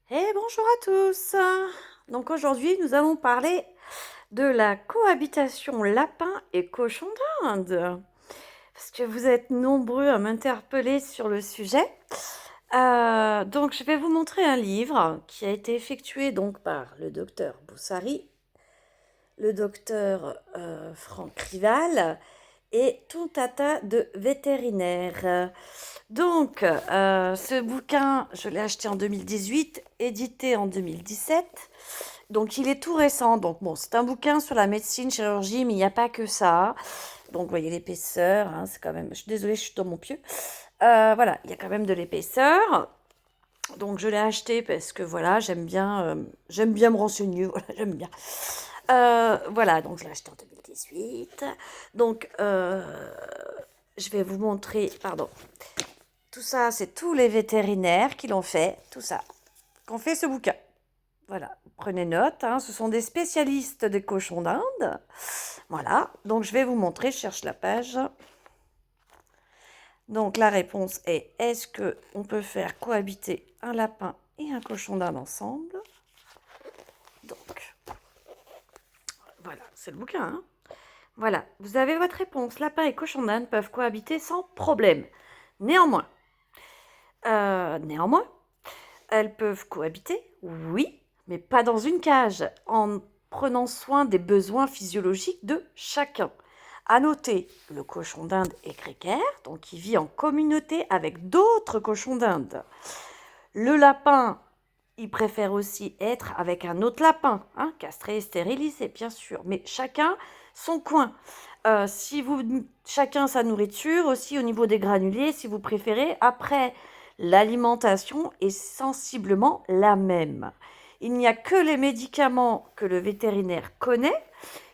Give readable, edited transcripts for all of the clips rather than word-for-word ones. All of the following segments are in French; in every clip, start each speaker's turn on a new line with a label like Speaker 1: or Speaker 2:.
Speaker 1: Et bonjour à tous. Donc aujourd'hui, nous allons parler de la cohabitation lapin et cochon d'Inde. Parce que vous êtes nombreux à m'interpeller sur le sujet. Donc je vais vous montrer un livre qui a été effectué donc par le docteur Boussari, le docteur Franck Rival et tout un tas de vétérinaires. Donc, ce bouquin, je l'ai acheté en 2018, édité en 2017. Donc, il est tout récent. Donc, bon, c'est un bouquin sur la médecine, chirurgie, mais il n'y a pas que ça. Donc, vous voyez l'épaisseur, hein, c'est quand même... Je suis désolée, je suis dans mon pieu. Voilà, il y a quand même de l'épaisseur. Donc, je l'ai acheté parce que, voilà, j'aime bien me renseigner. Voilà, j'aime bien. Voilà, donc je l'ai acheté en 2018. Donc, je vais vous montrer, pardon, tout ça, c'est tous les vétérinaires qui l'ont fait, tout ça, qui ont fait ce bouquin. Voilà, prenez note, hein, ce sont des spécialistes des cochons d'Inde. Voilà, donc je vais vous montrer, je cherche la page. Donc la réponse est, est-ce qu'on peut faire cohabiter un lapin et un cochon d'Inde ensemble? Donc, voilà, c'est le bouquin, hein. Voilà, vous avez votre réponse. Lapin et cochon d'Inde peuvent cohabiter sans problème. Néanmoins, néanmoins, elles peuvent cohabiter, oui, mais pas dans une cage, en prenant soin des besoins physiologiques de chacun. À noter, le cochon d'Inde est grégaire, donc il vit en communauté avec d'autres cochons d'Inde. Le lapin, il préfère aussi être avec un autre lapin, hein, castré et stérilisé, bien sûr, mais chacun son coin. Si vous, chacun sa nourriture, aussi au niveau des granulés, si vous préférez. Après, l'alimentation est sensiblement la même. Il n'y a que les médicaments que le vétérinaire connaît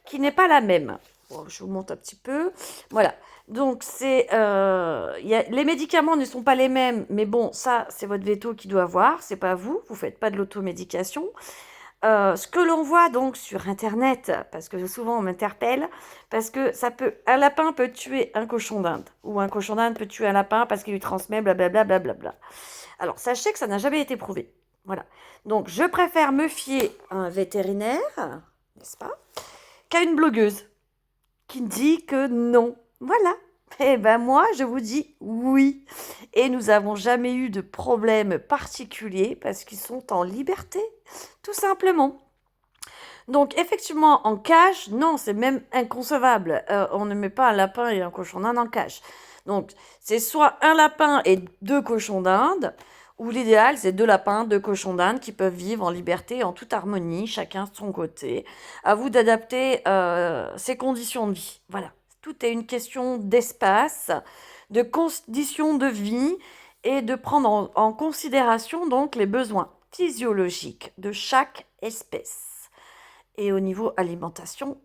Speaker 1: qui n'est pas la même. Bon, je vous montre un petit peu. Voilà. Donc, les médicaments ne sont pas les mêmes, mais bon, ça, c'est votre veto qui doit voir, c'est pas vous. Vous faites pas de l'automédication. Ce que l'on voit donc sur Internet, parce que souvent on m'interpelle, parce que un lapin peut tuer un cochon d'Inde, ou un cochon d'Inde peut tuer un lapin parce qu'il lui transmet blablabla, blablabla. Alors sachez que ça n'a jamais été prouvé. Voilà. Donc je préfère me fier à un vétérinaire, n'est-ce pas, qu'à une blogueuse qui dit que non. Voilà. Eh ben moi, je vous dis oui. Et nous n'avons jamais eu de problème particulier parce qu'ils sont en liberté, tout simplement. Donc effectivement, en cage, non, c'est même inconcevable. On ne met pas un lapin et un cochon d'Inde en cage. Donc c'est soit un lapin et deux cochons d'Inde, ou l'idéal, c'est deux lapins, deux cochons d'Inde qui peuvent vivre en liberté, en toute harmonie, chacun de son côté. À vous d'adapter ces conditions de vie. Voilà. Tout est une question d'espace, de conditions de vie et de prendre en considération donc les besoins physiologiques de chaque espèce. Et au niveau alimentation,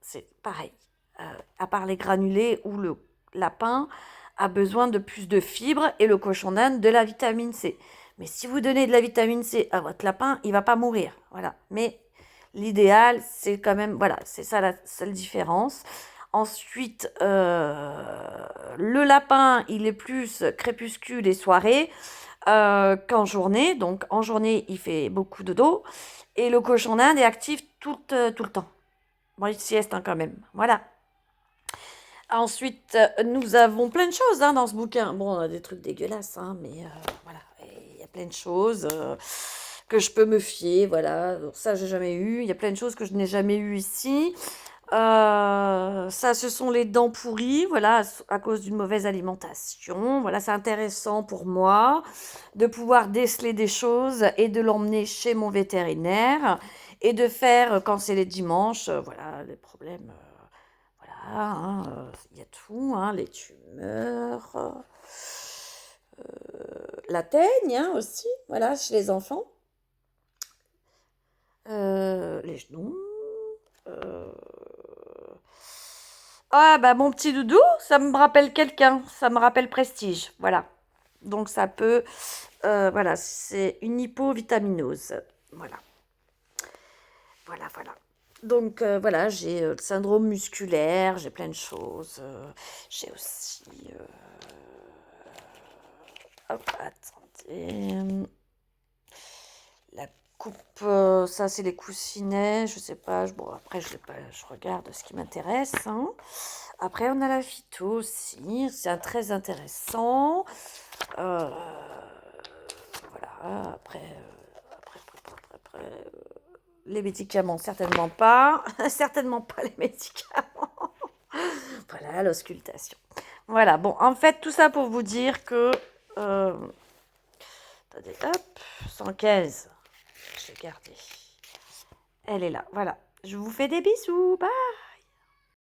Speaker 1: c'est pareil. À part les granulés où le lapin a besoin de plus de fibres et le cochon d'Inde de la vitamine C. Mais si vous donnez de la vitamine C à votre lapin, il va pas mourir. Voilà. Mais l'idéal, c'est quand même, voilà, c'est ça la seule différence. Ensuite, le lapin, il est plus crépuscule et soirée qu'en journée. Donc en journée, il fait beaucoup de dos. Et le cochon d'Inde est actif tout le temps. Bon, il sieste hein, quand même. Voilà. Ensuite, nous avons plein de choses hein, dans ce bouquin. Bon, on a des trucs dégueulasses, hein, mais voilà. Il y a plein de choses que je peux me fier. Voilà. Alors, ça, j'ai jamais eu. Il y a plein de choses que je n'ai jamais eues ici. Ça, ce sont les dents pourries, voilà, à cause d'une mauvaise alimentation. Voilà, c'est intéressant pour moi de pouvoir déceler des choses et de l'emmener chez mon vétérinaire et de faire, quand c'est les dimanches, voilà, les problèmes, voilà, hein, il y a tout, hein, les tumeurs, la teigne hein, aussi, voilà, chez les enfants, les genoux. euh, Ah bah mon petit doudou, ça me rappelle quelqu'un, ça me rappelle Prestige, voilà. Donc ça peut, voilà, c'est une hypovitaminose, voilà, voilà. Donc voilà, j'ai le syndrome musculaire, j'ai plein de choses, j'ai aussi, hop, attendez, coupe, ça c'est les coussinets, je sais pas, bon après je sais pas, je regarde ce qui m'intéresse, hein. Après on a la phyto aussi, c'est très intéressant. Euh, voilà, après, les médicaments, certainement pas. Certainement pas les médicaments. Voilà, l'auscultation. Voilà, bon, en fait, tout ça pour vous dire que... attendez, hop, 115. Je l'ai gardée. Elle est là, voilà. Je vous fais des bisous, bye.